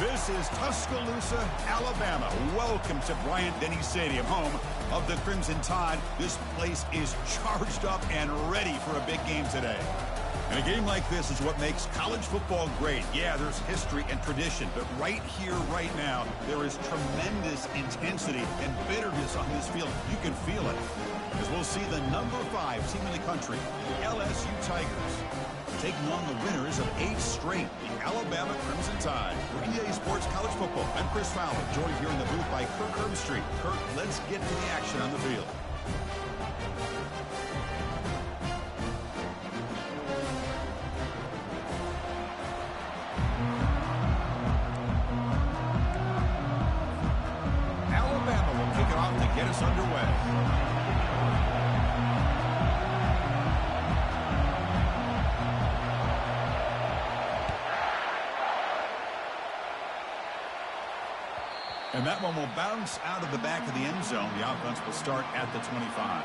This is Tuscaloosa, Alabama. Welcome to Bryant-Denny Stadium, home of the Crimson Tide. This place is charged up and ready for a big game today. And a game like this is what makes college football great. Yeah, there's history and tradition, but right here, right now, there is tremendous intensity and bitterness on this field. You can feel it. As we'll see the number 5 team in the country, the LSU Tigers, taking on the winners of 8 straight, the Alabama Crimson Tide. For EA Sports College Football, I'm Chris Fowler, joined here in the booth by Kirk Herbstreit. Kirk, let's get to the action on the field. Alabama will kick it off to get us underway. And that one will bounce out of the back of the end zone. The offense will start at the 25.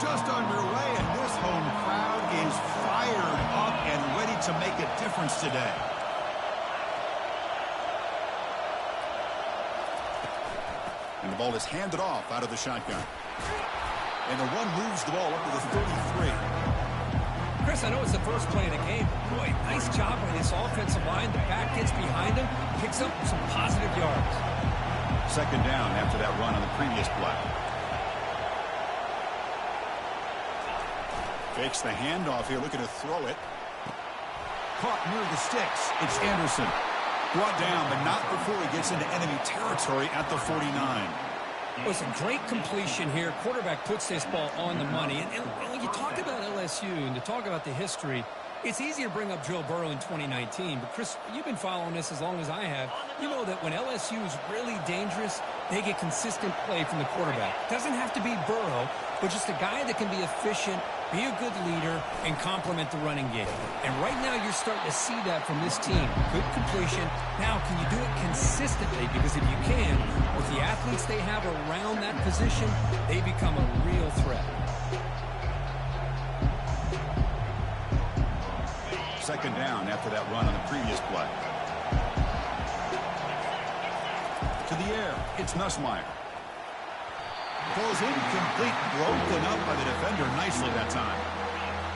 Just underway, and this home crowd is fired up and ready to make a difference today. And the ball is handed off out of the shotgun. And the one moves the ball up to the 33. Chris, I know it's the first play of the game, but boy, nice job by this offensive line. The back gets behind him, picks up some positive yards. Second down after that run on the previous play. Fakes the handoff here, looking to throw it. Caught near the sticks. It's Anderson. Brought down, but not before he gets into enemy territory at the 49. Well, it's a great completion here. Quarterback puts this ball on the money. And when you talk about LSU and to talk about the history, it's easy to bring up Joe Burrow in 2019. But, Chris, you've been following this as long as I have. You know that when LSU is really dangerous, they get consistent play from the quarterback. Doesn't have to be Burrow, but just a guy that can be efficient, be a good leader, and complement the running game. And right now you're starting to see that from this team. Good completion. Now, can you do it consistently? Because if you can, with the athletes they have around that position, they become a real threat. Second down after that run on the previous play. To the air, it's Nussmeier. Throws incomplete, broken up by the defender nicely that time.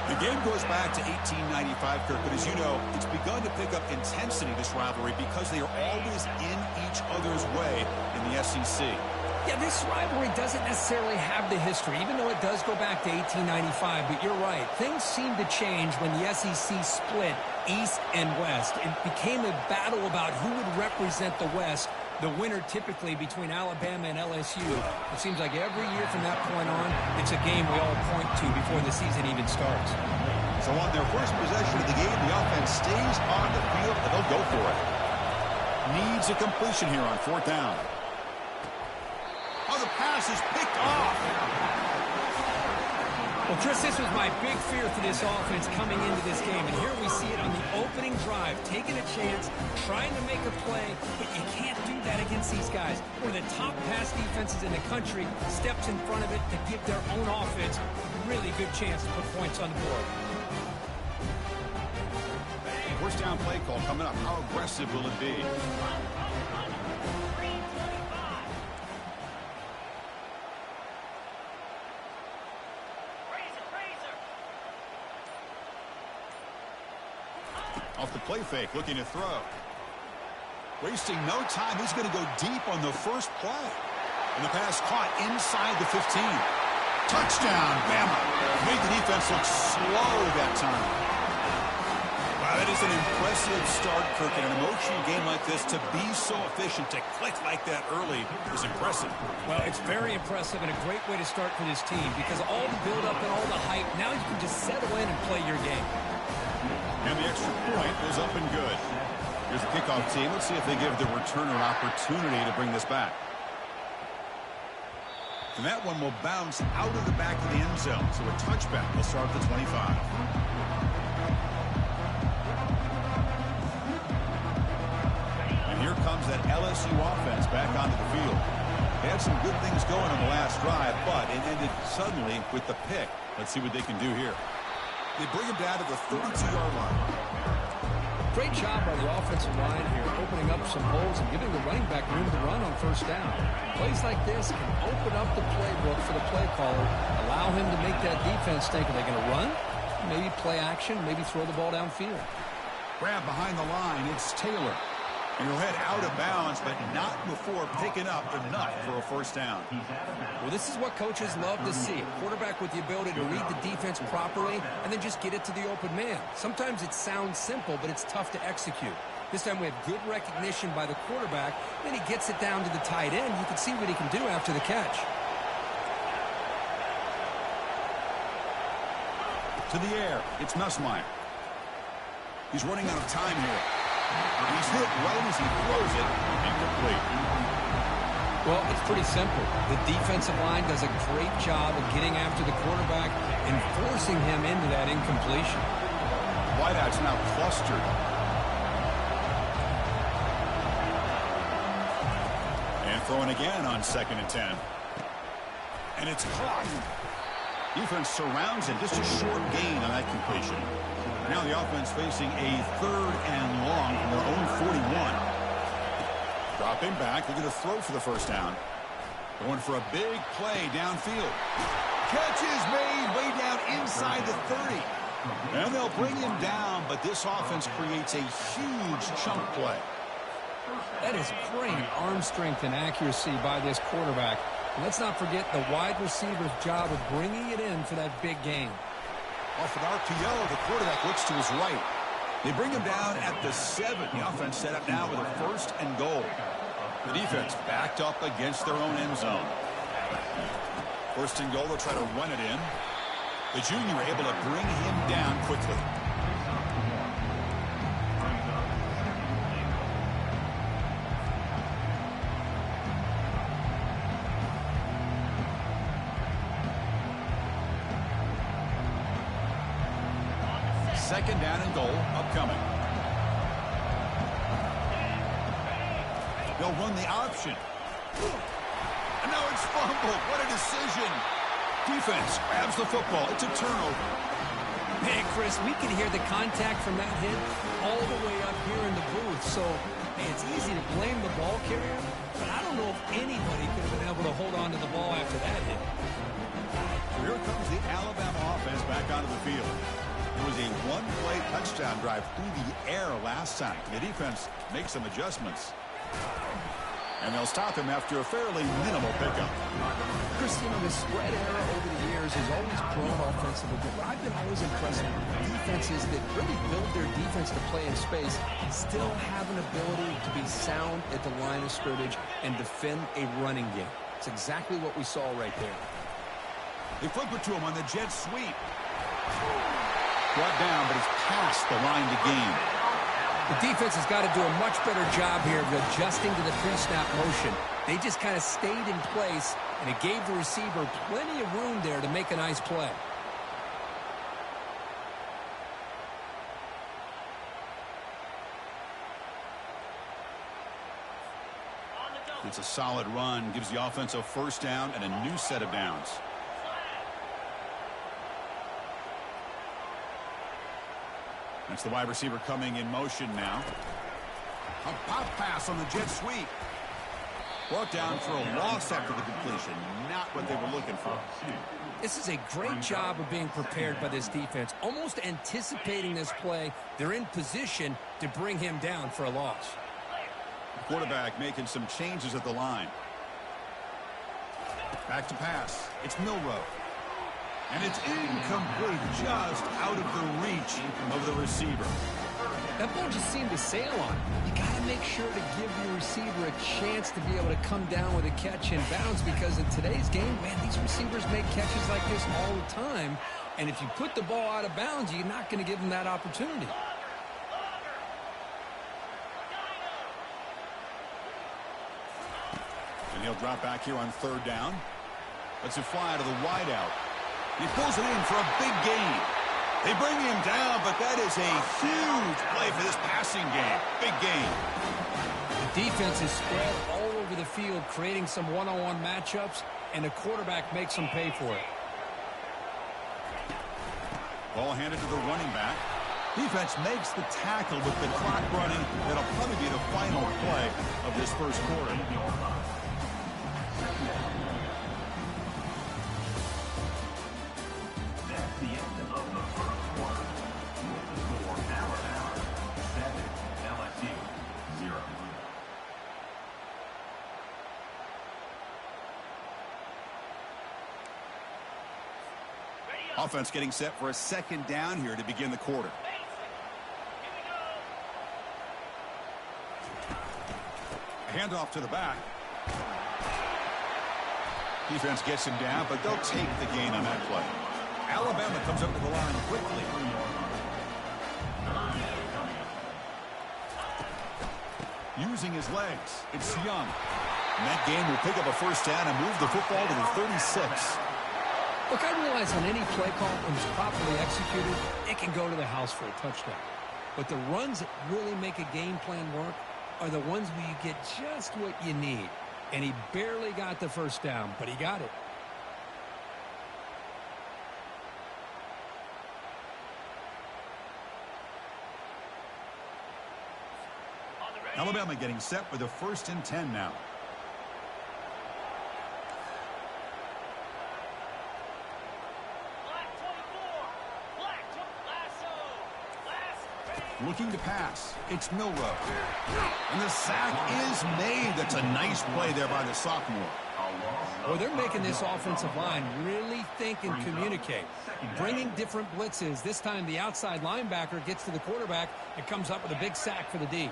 The game goes back to 1895, Kirk, but as you know, it's begun to pick up intensity, this rivalry, because they are always in each other's way in the SEC. Yeah, this rivalry doesn't necessarily have the history, even though it does go back to 1895, but you're right. Things seem to change when the SEC split East and West. It became a battle about who would represent the West. The winner typically between Alabama and LSU. It seems like every year from that point on, it's a game we all point to before the season even starts. So on their first possession of the game, the offense stays on the field, and they'll go for it. Needs a completion here on 4th down. Oh, the pass is picked off. Well, Chris, this was my big fear for this offense coming into this game. And here we see it on the opening drive, taking a chance, trying to make a play, but you can't do that against these guys. One of the top pass defenses in the country steps in front of it to give their own offense a really good chance to put points on the board. First down play call coming up. How aggressive will it be? Off the play fake, looking to throw. Wasting no time, he's going to go deep on the first play. And the pass caught inside the 15. Touchdown, Bama. Made the defense look slow that time. Wow, that is an impressive start, Kirk. In an emotional game like this, to be so efficient, to click like that early is impressive. Well, it's very impressive and a great way to start for this team because all the build-up and all the hype, now you can just settle in and play your game. And the extra point is up and good. Here's the kickoff team. Let's see if they give the returner an opportunity to bring this back. And that one will bounce out of the back of the end zone. So a touchback will start at the 25. And here comes that LSU offense back onto the field. They had some good things going on the last drive, but it ended suddenly with the pick. Let's see what they can do here. They bring him down to the 32-yard line. Great job by the offensive line here, opening up some holes and giving the running back room to run on first down. Plays like this can open up the playbook for the play caller, allow him to make that defense think, are they going to run? Maybe play action, maybe throw the ball downfield. Grab behind the line, it's Taylor. And he'll head out of bounds, but not before picking up enough for a first down. Well, this is what coaches love to see. A quarterback with the ability to read the defense properly and then just get it to the open man. Sometimes it sounds simple, but it's tough to execute. This time we have good recognition by the quarterback, then he gets it down to the tight end. You can see what he can do after the catch. To the air, it's Nussmeier. He's running out of time here. He's hit right as he throws it, incomplete. Well, it's pretty simple. The defensive line does a great job of getting after the quarterback and forcing him into that incompletion. Wideout's now clustered. And throwing again on 2nd and 10. And it's caught. Defense surrounds him. Just a short gain on that completion. Now the offense facing a 3rd and long from their own 41. Dropping back. They're going to throw for the first down. Going for a big play downfield. Catch is made way down inside the 30. And they'll bring him down, but this offense creates a huge chunk play. That is great arm strength and accuracy by this quarterback. And let's not forget the wide receiver's job of bringing it in for that big game. Off an RPO, the quarterback looks to his right. They bring him down at the 7. The offense set up now with a 1st and goal. The defense backed up against their own end zone. 1st and goal, they'll try to run it in. The junior able to bring him down quickly. Second down and goal upcoming. They'll run the option. And now it's fumbled. What a decision. Defense grabs the football. It's a turnover. Hey, Chris, we can hear the contact from that hit all the way up here in the booth. So, hey, it's easy to blame the ball carrier, but I don't know if anybody could have been able to hold on to the ball after that hit. So here comes the Alabama offense back onto the field. It was a one-play touchdown drive through the air last time. The defense makes some adjustments. And they'll stop him after a fairly minimal pickup. Chris, you know, the spread era over the years has always grown offensively, but I've been always impressed with defenses that really build their defense to play in space, still have an ability to be sound at the line of scrimmage and defend a running game. It's exactly what we saw right there. They flip it to him on the jet sweep. Brought down, but it's past the line to gain. The defense has got to do a much better job here of adjusting to the pre-snap motion. They just kind of stayed in place, and it gave the receiver plenty of room there to make a nice play. It's a solid run, gives the offense a first down and a new set of downs. That's the wide receiver coming in motion now. A pop pass on the jet sweep. Brought down for a loss after the completion. Not what they were looking for. This is a great job of being prepared by this defense. Almost anticipating this play, they're in position to bring him down for a loss. The quarterback making some changes at the line. Back to pass. It's Milroe. And it's incomplete, just out of the reach of the receiver. That ball just seemed to sail on. You got to make sure to give your receiver a chance to be able to come down with a catch in bounds, because in today's game, man, these receivers make catches like this all the time. And if you put the ball out of bounds, you're not going to give them that opportunity. And he'll drop back here on 3rd down. Lets it fly to the wideout. He pulls it in for a big gain. They bring him down, but that is a huge play for this passing game. Big gain. The defense is spread all over over the field, creating some one-on-one matchups, and the quarterback makes them pay for it. Ball handed to the running back. Defense makes the tackle with the clock running. That'll probably be the final play of this first quarter. That's the end of the first quarter. With the score, Alabama 7, LSU 0. Offense getting set for a second down here to begin the quarter. Handoff to the back. Defense gets him down, but they'll take the gain on that play. Alabama comes up to the line quickly. Using his legs, it's Young. And that game will pick up a first down and move the football to the 36. Look, I realize on any play call, when it's properly executed, it can go to the house for a touchdown. But the runs that really make a game plan work are the ones where you get just what you need. And he barely got the first down, but he got it. Alabama getting set with a 1st and 10 now. Looking to pass. It's Milrow. And the sack is made. That's a nice play there by the sophomore. Well, they're making this offensive line really think and communicate. Bringing different blitzes. This time the outside linebacker gets to the quarterback and comes up with a big sack for the D.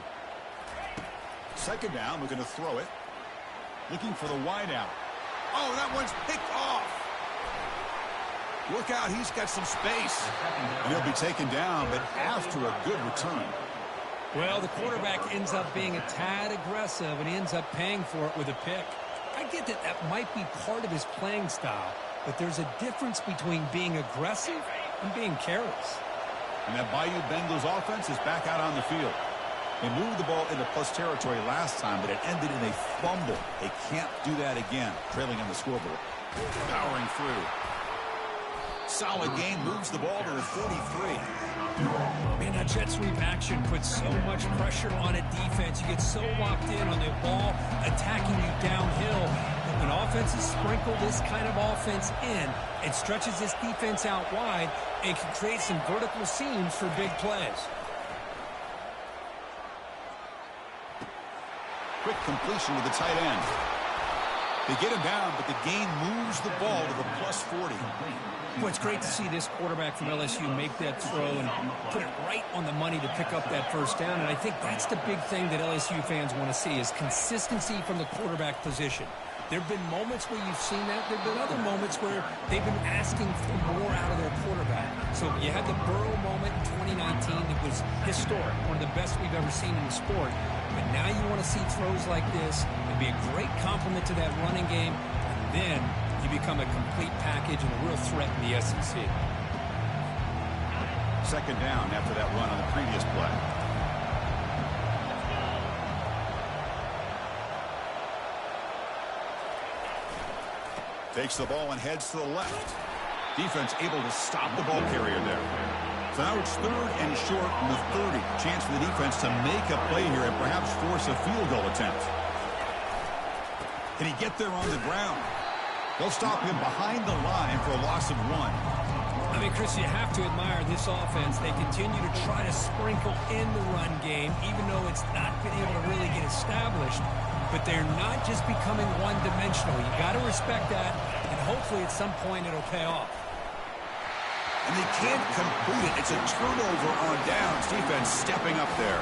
Second down, looking to throw it. Looking for the wide out. Oh, that one's picked off. Look out, he's got some space. And he'll be taken down, but after a good return. Well, the quarterback ends up being a tad aggressive, and he ends up paying for it with a pick. I get that that might be part of his playing style, but there's a difference between being aggressive and being careless. And that Bayou Bengals offense is back out on the field. They moved the ball into plus territory last time, but it ended in a fumble. They can't do that again, trailing on the scoreboard. Powering through. Solid gain, moves the ball to the 43. Man, that jet sweep action puts so much pressure on a defense. You get so locked in on the ball attacking you downhill. But when offenses sprinkle this kind of offense in, it stretches this defense out wide and can create some vertical seams for big plays. Quick completion to the tight end. They get him down, but the gain moves the ball to the plus 40. Well, it's great to see this quarterback from LSU make that throw and put it right on the money to pick up that first down. And I think that's the big thing that LSU fans want to see is consistency from the quarterback position. There have been moments where you've seen that. There have been other moments where they've been asking for more out of their quarterback. So you had the Burrow moment in 2019 that was historic, one of the best we've ever seen in the sport. But now you want to see throws like this. It'd be a great compliment to that running game. And then you become a complete package and a real threat in the SEC. Second down after that run on the previous play. Takes the ball and heads to the left. Defense able to stop the ball carrier there. So now it's 3rd and short from the 30. Chance for the defense to make a play here and perhaps force a field goal attempt. Can he get there on the ground? They'll stop him behind the line for a loss of 1. I mean, Chris, you have to admire this offense. They continue to try to sprinkle in the run game, even though it's not been able to really get established. But they're not just becoming one-dimensional. You got to respect that, and hopefully at some point it'll pay off. And they can't complete it. It's a turnover on downs. Defense stepping up there.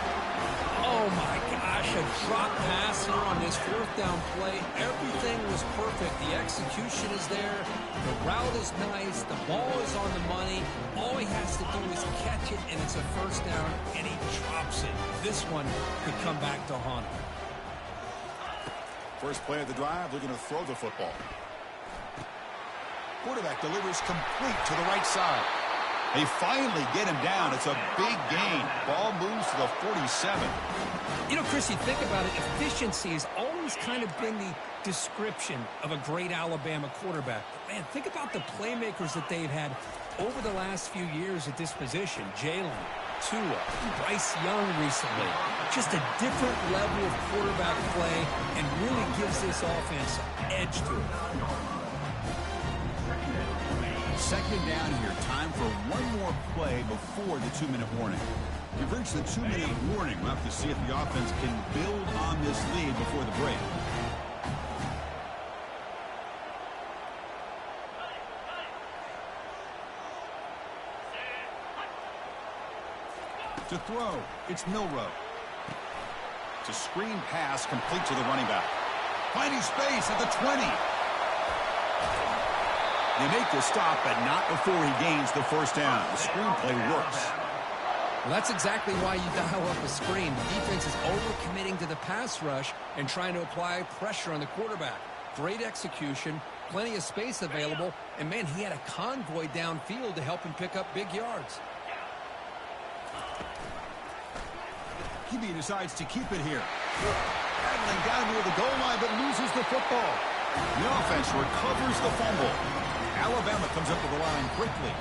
Oh, my gosh, a drop pass here on this 4th down play. Everything was perfect. The execution is there. The route is nice. The ball is on the money. All he has to do is catch it, and it's a first down, and he drops it. This one could come back to haunt him. First play of the drive, looking to throw the football. Quarterback delivers complete to the right side. They finally get him down. It's a big gain. Ball moves to the 47. You know, Chris, you think about it, efficiency is always always kind of been the description of a great Alabama quarterback. But man, think about the playmakers that they've had over the last few years at this position. Jalen, Tua, Bryce Young recently. Just a different level of quarterback play and really gives this offense edge to it. Second down here. Time for one more play before the 2-minute warning. You've reached the 2-minute warning. We'll have to see if the offense can build on this lead before the break. To throw, it's Milroe. It's a screen pass complete to the running back. Finding space at the 20. They make the stop, but not before he gains the first down. The screenplay works. Well, that's exactly why you dial up a screen. The defense is overcommitting to the pass rush and trying to apply pressure on the quarterback. Great execution, plenty of space available, and man, he had a convoy downfield to help him pick up big yards. QB decides to keep it here. Battling down near the goal line, but loses the football. The offense recovers the fumble. Alabama comes up to the line quickly.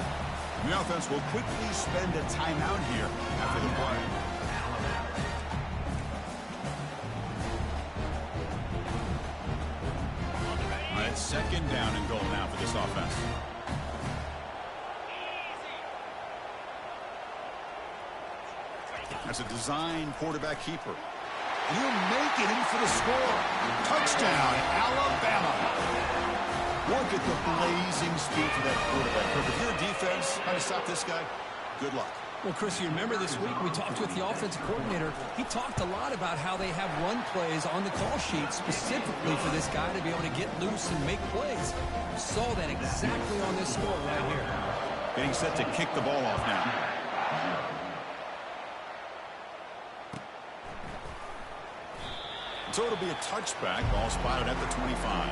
The offense will quickly spend a timeout here after the play. All right, second down and goal now for this offense. That's a design quarterback keeper. And he'll make it in for the score. Touchdown, Alabama. Look at the blazing speed for that quarterback. If you're a defense trying to stop this guy, good luck. Well, Chris, you remember this week we talked with the offensive coordinator. He talked a lot about how they have run plays on the call sheet specifically for this guy to be able to get loose and make plays. Saw that exactly on this score right here. Getting set to kick the ball off now. So it'll be a touchback. Ball spotted at the 25.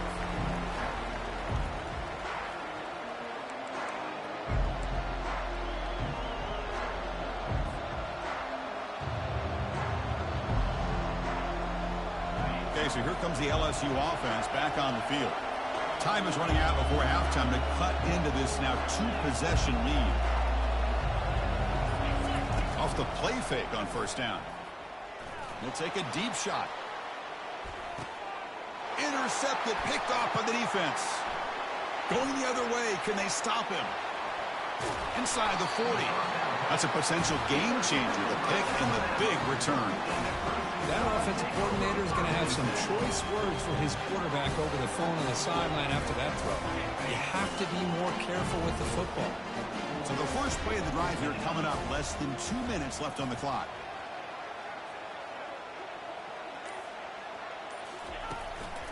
Okay, so here comes the LSU offense back on the field. Time is running out before halftime to cut into this now 2-possession lead. Off the play fake on first down. He'll take a deep shot. Intercepted, picked off by the defense. Going the other way, can they stop him? Inside the 40. That's a potential game changer, the pick and the big return. That offensive coordinator is going to have some choice words for his quarterback over the phone on the sideline after that throw. You have to be more careful with the football. So the first play of the drive here coming up, less than 2 minutes left on the clock.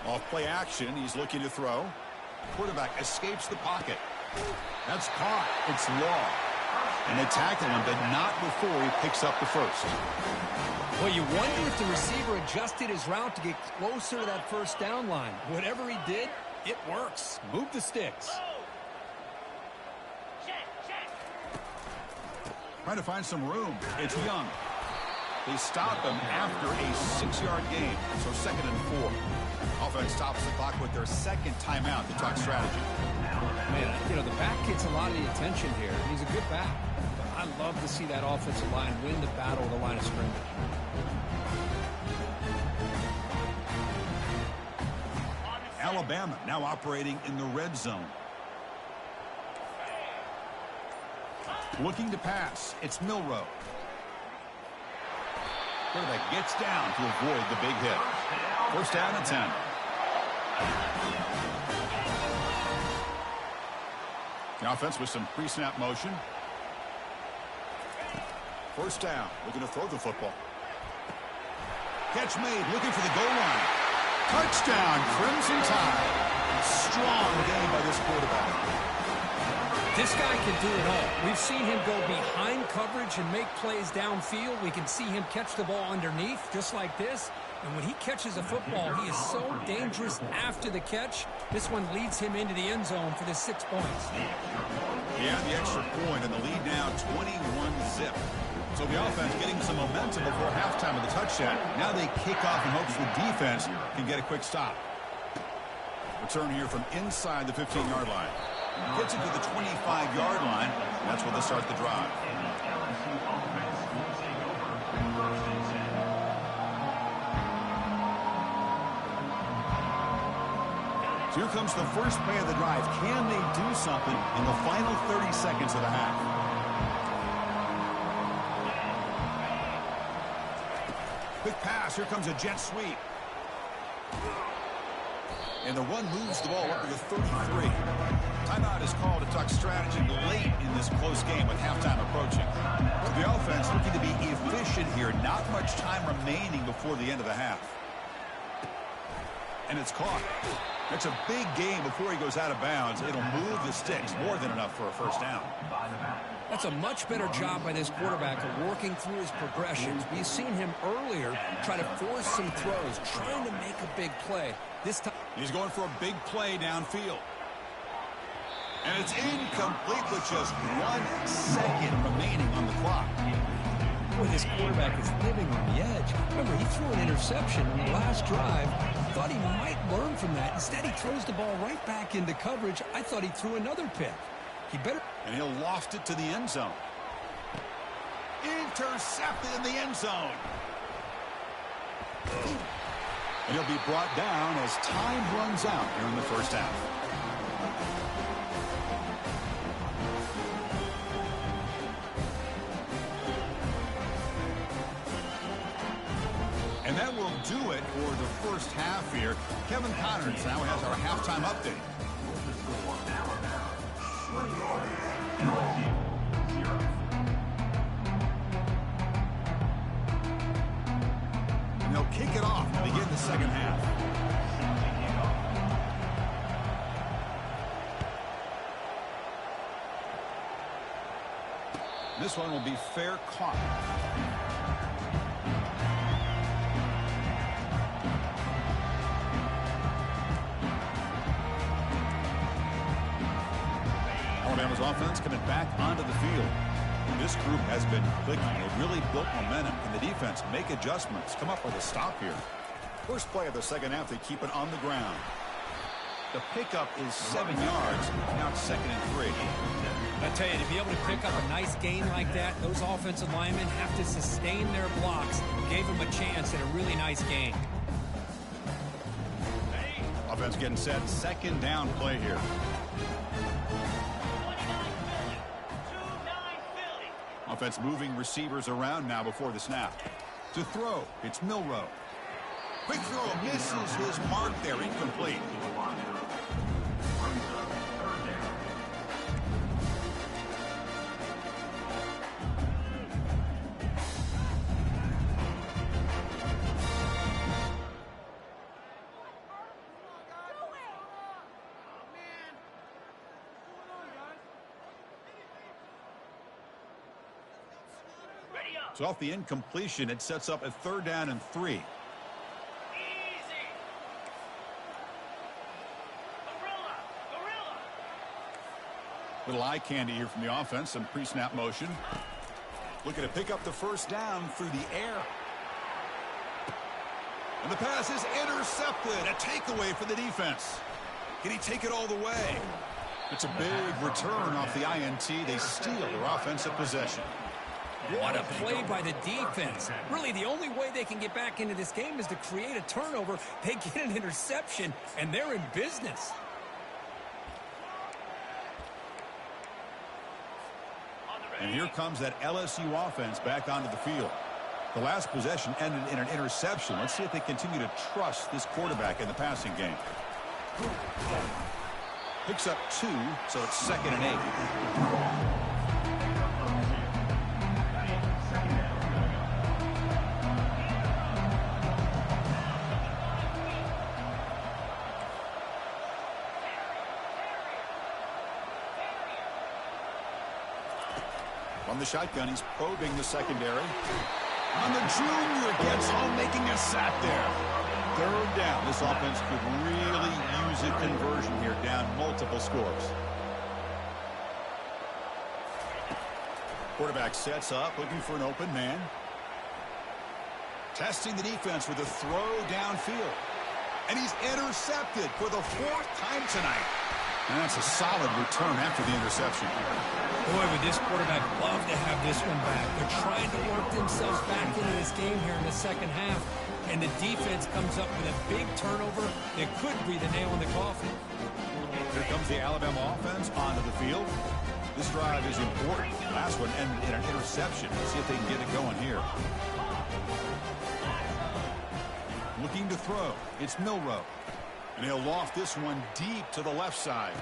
Off play action, he's looking to throw. Quarterback escapes the pocket. That's caught. It's Law. And they tackle him, but not before he picks up the first. Well, you wonder if the receiver adjusted his route to get closer to that first down line. Whatever he did, it works. Move the sticks. Trying to find some room. It's Young. They stop him after a 6-yard gain. So 2nd and 4. Offense stops the clock with their second timeout to talk strategy. Man, you know, the back gets a lot of the attention here. He's a good back. But I love to see that offensive line win the battle of the line of scrimmage. Alabama now operating in the red zone. Looking to pass. It's Milroe. Quarterback gets down to avoid the big hit. First down and 10. The offense with some pre-snap motion. First down. Looking to throw the football. Catch made. Looking for the goal line. Touchdown, Crimson Tide. Strong game by this quarterback. This guy can do it all. We've seen him go behind coverage and make plays downfield. We can see him catch the ball underneath, just like this. And when he catches a football, he is so dangerous after the catch. This one leads him into the end zone for the 6 points. Yeah, the extra point, and the lead now 21-zip. So the offense getting some momentum before halftime with the touchdown. Now they kick off in hopes the defense can get a quick stop. Return here from inside the 15-yard line. Gets it to the 25-yard line. That's where they start the drive. So here comes the first play of the drive. Can they do something in the final 30 seconds of the half? Quick pass. Here comes a jet sweep. And the run moves the ball up to the 33. Timeout is called to talk strategy late in this close game with halftime approaching. So the offense looking to be efficient here. Not much time remaining before the end of the half. And it's caught. That's a big game before he goes out of bounds. It'll move the sticks more than enough for a first down. That's a much better job by this quarterback of working through his progressions. We've seen him earlier try to force some throws, trying to make a big play. This time he's going for a big play downfield. And it's incomplete with just 1 second remaining on the clock. Boy, this quarterback is living on the edge. Remember, he threw an interception in the last drive. Thought he might learn from that. Instead, he throws the ball right back into coverage. I thought he threw another pick. He better... And he'll loft it to the end zone. Intercepted in the end zone. And he'll be brought down as time runs out here in the first half. And that will do it for the first half here. Kevin Connors now has our halftime update. And they'll kick it off to begin the second half. This one will be fair caught. Alabama's offense coming back onto the field. This group has been clicking. They've really built momentum. Can the defense make adjustments? Come up with a stop here. First play of the second half, they keep it on the ground. The pickup is 7 yards. Now it's 2nd and 3. I tell you, to be able to pick up a nice gain like that, those offensive linemen have to sustain their blocks. Gave them a chance at a really nice gain. Offense getting set. Second down play here. Offense moving receivers around now before the snap. To throw, it's Milroe. Quick throw, misses his mark there, incomplete. So off the incompletion, it sets up a 3rd down and 3. Little eye candy here from the offense. Some pre-snap motion. Looking to pick up the first down through the air. And the pass is intercepted. A takeaway for the defense. Can he take it all the way? It's a big return off the INT. They steal their offensive possession. What a play by the defense. Really, the only way they can get back into this game is to create a turnover. They get an interception, and they're in business. And here comes that LSU offense back onto the field. The last possession ended in an interception. Let's see if they continue to trust this quarterback in the passing game. Picks up 2, so it's 2nd and 8. On the shotgun, he's probing the secondary. On the junior, gets home, making a sack there. 3rd down. This offense could really use a conversion here, down multiple scores. Quarterback sets up, looking for an open man. Testing the defense with a throw downfield. And he's intercepted for the 4th time tonight. And that's a solid return after the interception. Boy, would this quarterback love to have this one back. They're trying to work themselves back into this game here in the second half. And the defense comes up with a big turnover that could be the nail in the coffin. Here comes the Alabama offense onto the field. This drive is important. Last one ended in an interception. Let's see if they can get it going here. Looking to throw. It's Milroe. And he'll loft this one deep to the left side.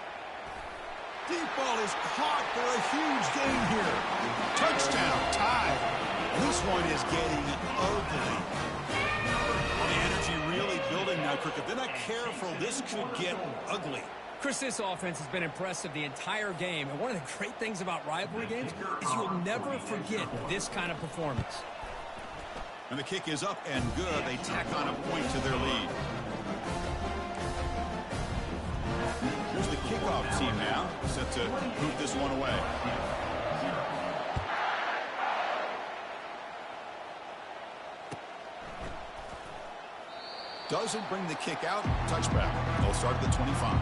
Deep ball is caught for a huge gain here. Touchdown, tied. This one is getting ugly. Well, the energy really building now, Kirk. If they're not careful, this could get ugly. Chris, this offense has been impressive the entire game. And one of the great things about rivalry games is you'll never forget this kind of performance. And the kick is up and good. They tack on a point to their lead. Here's the kickoff team now, set to move this one away. Doesn't bring the kick out. Touchback. They'll start at the 25.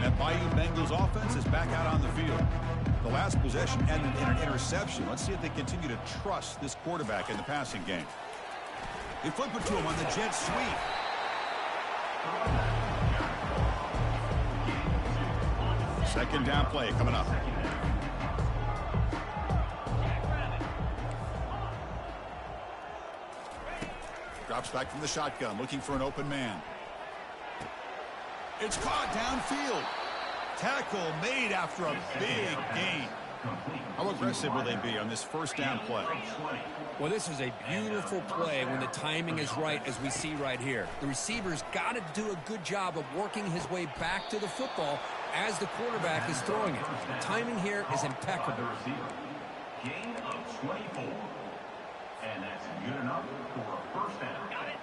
That Bayou Bengals offense is back out on the field. The last possession ended in an interception. Let's see if they continue to trust this quarterback in the passing game. They flip it to him on the jet sweep. Second down play coming up. Drops back from the shotgun, looking for an open man. It's caught downfield. Tackle made after a big gain. How aggressive will they be on this first down play? Well, this is a beautiful play when the timing is right, as we see right here. The receiver's got to do a good job of working his way back to the football as the quarterback is throwing it. The timing here is impeccable. Gain of 24. And that's good enough for a first down.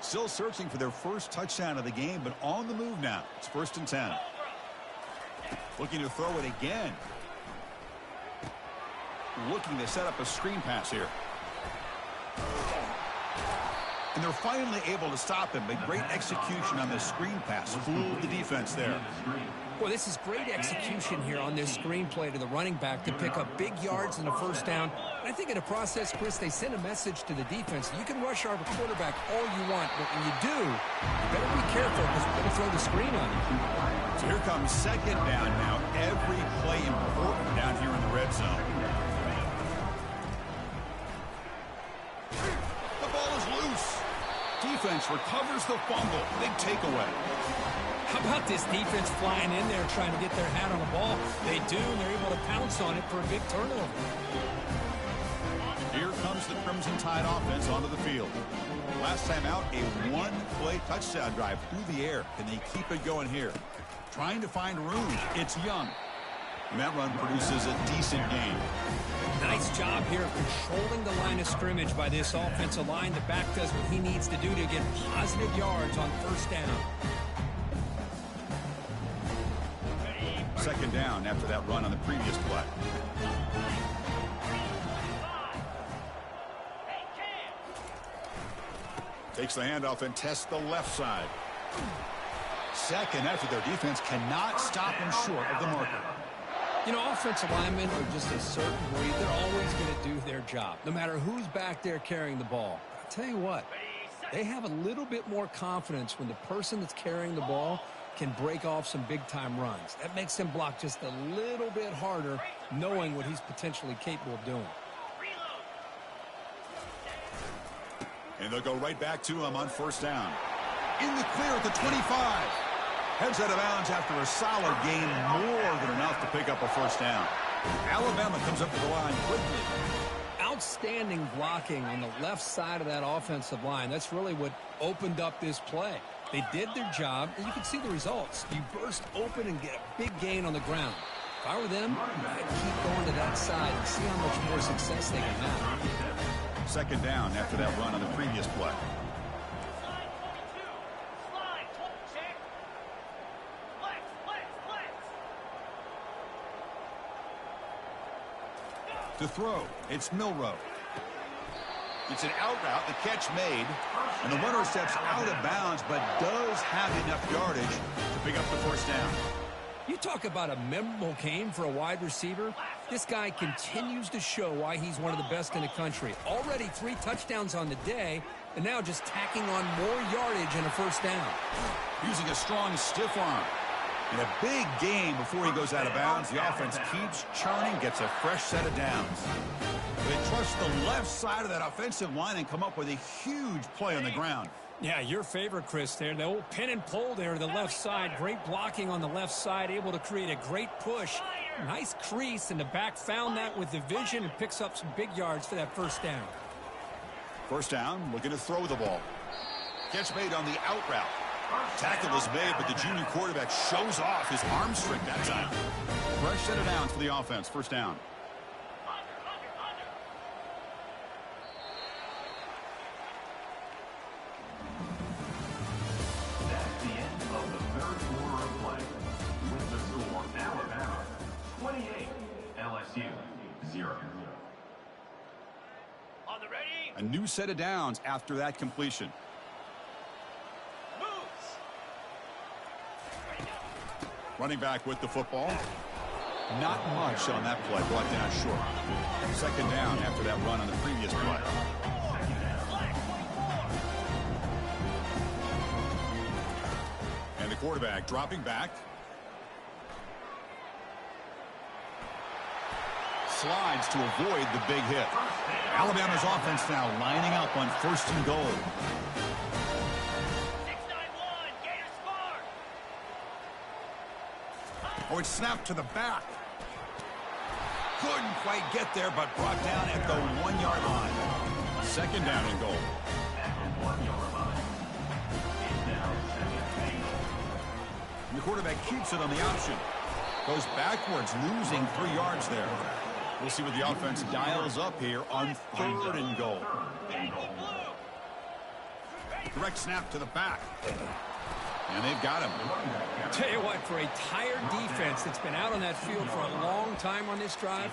Still searching for their first touchdown of the game, but on the move now. It's 1st and 10. Looking to throw it again. Looking to set up a screen pass here. And they're finally able to stop him. But great execution on this screen pass. Fooled the defense there. Well, this is great execution here on this screen play to the running back to pick up big yards in the first down. And I think in the process, Chris, they send a message to the defense. You can rush our quarterback all you want, but when you do, you better be careful because we're going to throw the screen on you. So here comes second down now. Every play important down here in the red zone. The ball is loose. Defense recovers the fumble. Big takeaway. How about this defense flying in there trying to get their hat on the ball? They do, and they're able to pounce on it for a big turnover. Here comes the Crimson Tide offense onto the field. Last time out, a one-play touchdown drive through the air. Can they keep it going here? Trying to find room. It's Young. And that run produces a decent gain. Nice job here of controlling the line of scrimmage by this offensive line. The back does what he needs to do to get positive yards on first down. Second down after that run on the previous play. Takes the handoff and tests the left side. Second after their defense cannot stop him short of the marker. You know, offensive linemen are just a certain breed. They're always going to do their job, no matter who's back there carrying the ball. I'll tell you what, they have a little bit more confidence when the person that's carrying the ball can break off some big-time runs. That makes him block just a little bit harder, knowing what he's potentially capable of doing. And they'll go right back to him on first down. In the clear at the 25. Heads out of bounds after a solid gain, more than enough to pick up a first down. Alabama comes up to the line quickly. Outstanding blocking on the left side of that offensive line. That's really what opened up this play. They did their job, and you can see the results. You burst open and get a big gain on the ground. If I were them, I'd keep going to that side and see how much more success they can have. Second down after that run on the previous play. To throw, it's Milrow. It's an out route, the catch made, and the runner steps out of bounds, but does have enough yardage to pick up the first down. You talk about a memorable game for a wide receiver. This guy continues to show why he's one of the best in the country. Already 3 touchdowns on the day, and now just tacking on more yardage and a first down. Using a strong stiff arm. In a big game before he goes out of bounds, the offense keeps churning, gets a fresh set of downs. They trust the left side of that offensive line and come up with a huge play on the ground. Yeah, your favorite, Chris, there. The old pin and pull there to the left side. Great blocking on the left side, able to create a great push. Nice crease, and the back found that with the vision and picks up some big yards for that first down. First down, looking to throw the ball. Catch made on the out route. Tackle is made, but the junior quarterback shows off his arm strength that time. Fresh set of downs for the offense. First down. That's the end of the third quarter of play. With the score, Alabama 28, LSU 0. On the ready. A new set of downs after that completion. Running back with the football. Not much on that play. Brought down short. Second down after that run on the previous play. And the quarterback dropping back. Slides to avoid the big hit. Alabama's offense now lining up on first and goal. Oh, it's snapped to the back. Couldn't quite get there, but brought down at the 1-yard line. Second down and goal. And the quarterback keeps it on the option. Goes backwards, losing 3 yards there. We'll see what the offense dials up here on third and goal. Direct snap to the back. And they've got him. Tell you what, for a tired defense that's been out on that field for a long time on this drive,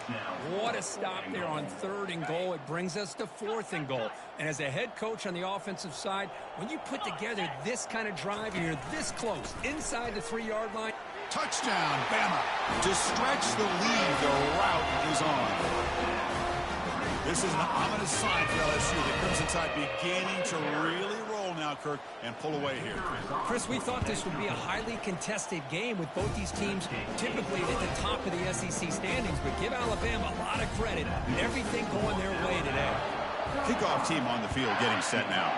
what a stop there on third and goal. It brings us to fourth and goal. And as a head coach on the offensive side, when you put together this kind of drive and you're this close, inside the 3-yard line. Touchdown, Bama. To stretch the lead, the route is on. This is an ominous sign for LSU. The Crimson Tide beginning to really roll now, Kirk, and pull away here. Chris, we thought this would be a highly contested game with both these teams typically at the top of the SEC standings, but give Alabama a lot of credit. Everything going their way today. Kickoff team on the field getting set now.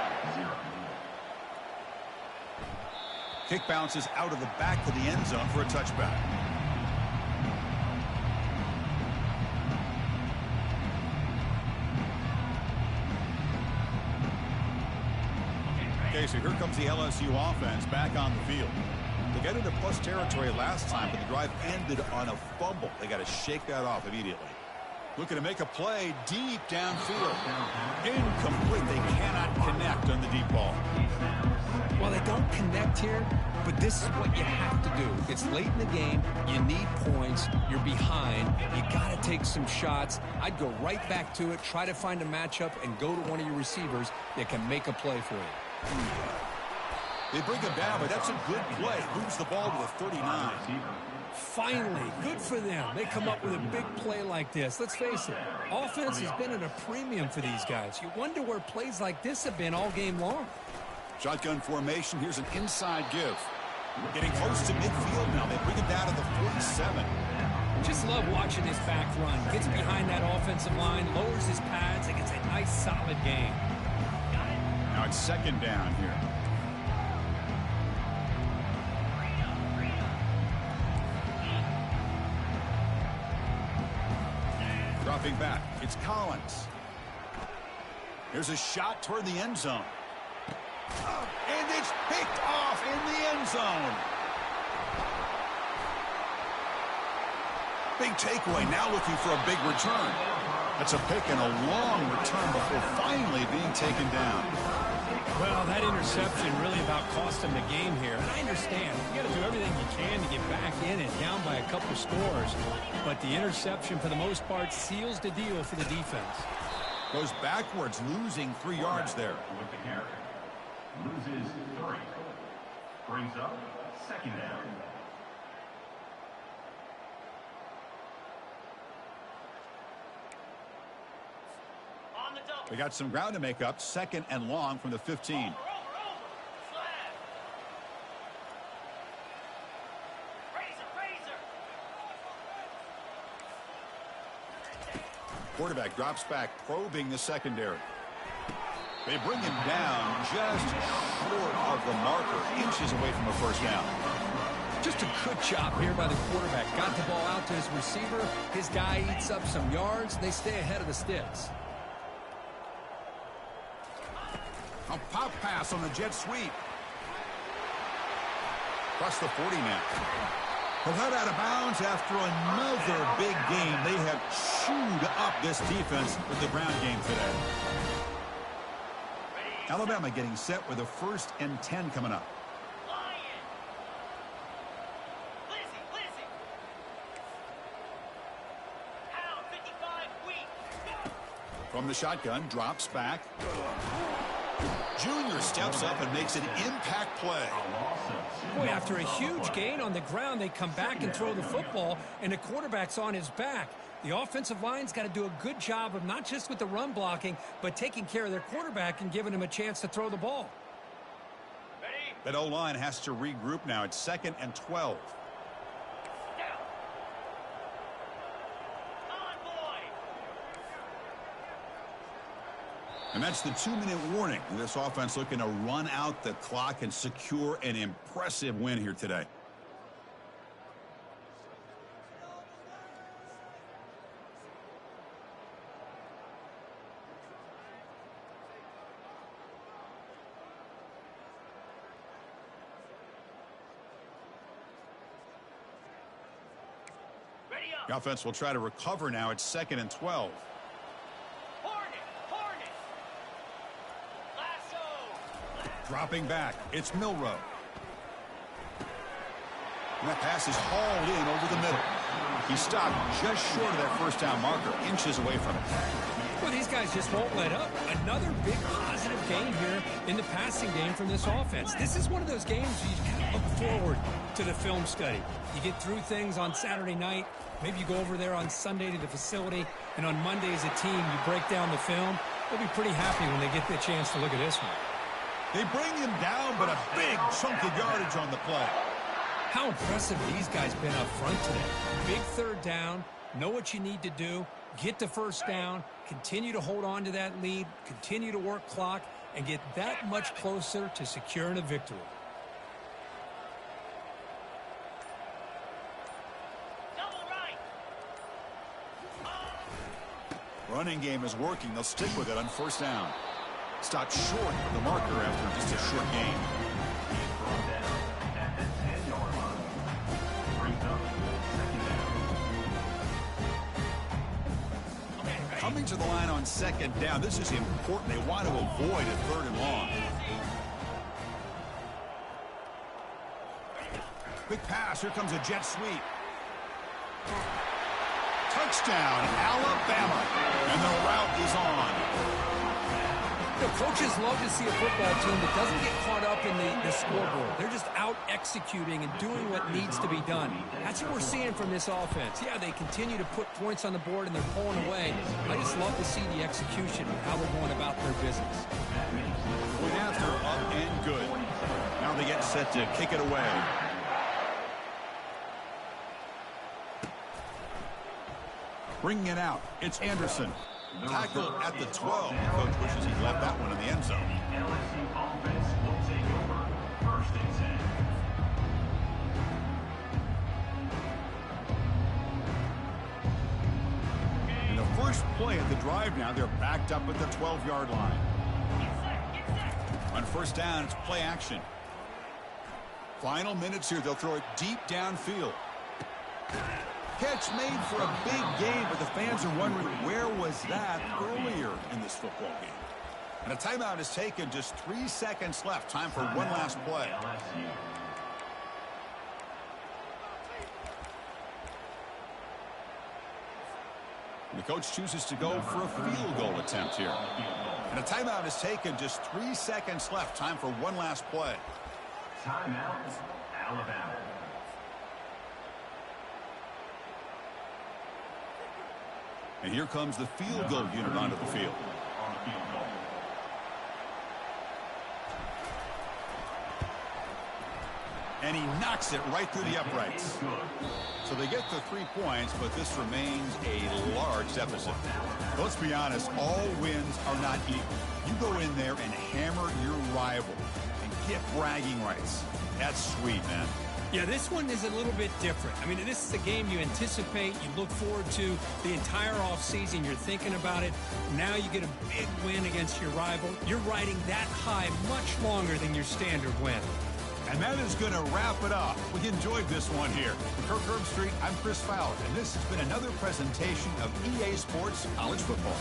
Kick bounces out of the back of the end zone for a touchback. Okay, so here comes the LSU offense back on the field. They got into plus territory last time, but the drive ended on a fumble. They got to shake that off immediately. Looking to make a play deep downfield. Incomplete. They cannot connect on the deep ball. Well, they don't connect here, but this is what you have to do. It's late in the game. You need points. You're behind. You got to take some shots. I'd go right back to it, try to find a matchup, and go to one of your receivers that can make a play for you. They bring him down, but that's a good play. Moves the ball to the 39. Finally, good for them. They come up with a big play like this. Let's face it, offense has been at a premium for these guys. You wonder where plays like this have been all game long. Shotgun formation. Here's an inside give. Getting close to midfield now. They bring it down to the 47. Just love watching this back run. Gets behind that offensive line, lowers his pads, and gets a nice solid gain. Now it's second down here. Dropping back. It's Collins. Here's a shot toward the end zone. And it's picked off in the end zone. Big takeaway, now looking for a big return. That's a pick and a long return before finally being taken down. Well, that interception really about cost him the game here. And I understand. You got to do everything you can to get back in it, down by a couple scores. But the interception, for the most part, seals the deal for the defense. Goes backwards, losing 3 yards there. With the carry. Loses 3. Brings up 2nd down. They got some ground to make up. 2nd and long from the 15. Quarterback drops back, probing the secondary. They bring him down just short of the marker, inches away from a first down. Just a good job here by the quarterback. Got the ball out to his receiver. His guy eats up some yards. They stay ahead of the sticks. A pop pass on the jet sweep. Across the 40 now. Well, that out of bounds after another big game. They have chewed up this defense with the ground game today. Alabama getting set with a 1st and 10 coming up. From the shotgun, drops back. Junior steps up and makes an impact play. Boy, after a huge gain on the ground, they come back and throw the football, and the quarterback's on his back. The offensive line's got to do a good job of not just with the run blocking, but taking care of their quarterback and giving him a chance to throw the ball. That O-line has to regroup now. It's 2nd and 12. And that's the 2-minute warning. This offense looking to run out the clock and secure an impressive win here today. The offense will try to recover now. It's 2nd and 12. Dropping back, it's Milroe. And that pass is hauled in over the middle. He stopped just short of that first down marker, inches away from it. Well, these guys just won't let up. Another big positive game here in the passing game from this offense. This is one of those games you kind of look forward to the film study. You get through things on Saturday night. Maybe you go over there on Sunday to the facility, and on Monday as a team you break down the film. They'll be pretty happy when they get the chance to look at this one. They bring him down, but a big chunk of yardage on the play. How impressive these guys been up front today. Big 3rd down, know what you need to do, get the first down, continue to hold on to that lead, continue to work clock, and get that much closer to securing a victory. Running game is working. They'll stick with it on 1st down. Stopped short of the marker after just a short gain. Coming to the line on 2nd down. This is important. They want to avoid a 3rd and long. Quick pass. Here comes a jet sweep. Touchdown, Alabama. And the route is on. You know, coaches love to see a football team that doesn't get caught up in the scoreboard. They're just out executing and doing what needs to be done. That's what we're seeing from this offense. Yeah, they continue to put points on the board and they're pulling away. I just love to see the execution and how they're going about their business. Point after, up and good. Now they get set to kick it away. Bringing it out, it's Anderson. Tackle at the 12. The coach wishes he left that one in the end zone. LSU offense will take over 1st and 10. In the first play of the drive now, they're backed up at the 12-yard line. On 1st down, it's play action. Final minutes here. They'll throw it deep downfield. Catch made for a big game, but the fans are wondering where was that earlier in this football game. And a timeout is taken. Just 3 seconds left. Time for one last play. LSU. The coach chooses to go for a field goal attempt here. And a timeout is taken. Just 3 seconds left. Time for one last play. Timeout, Alabama. And here comes the field goal unit onto the field. On the field goal. And he knocks it right through the uprights. So they get the 3 points, but this remains a large deficit. But let's be honest, all wins are not equal. You go in there and hammer your rival and get bragging rights. That's sweet, man. Yeah, this one is a little bit different. I mean, this is a game you anticipate, you look forward to the entire offseason. You're thinking about it. Now you get a big win against your rival. You're riding that high much longer than your standard win. And that is going to wrap it up. We enjoyed this one here. For Kirk Herbstreit, I'm Chris Fowler, and this has been another presentation of EA Sports College Football.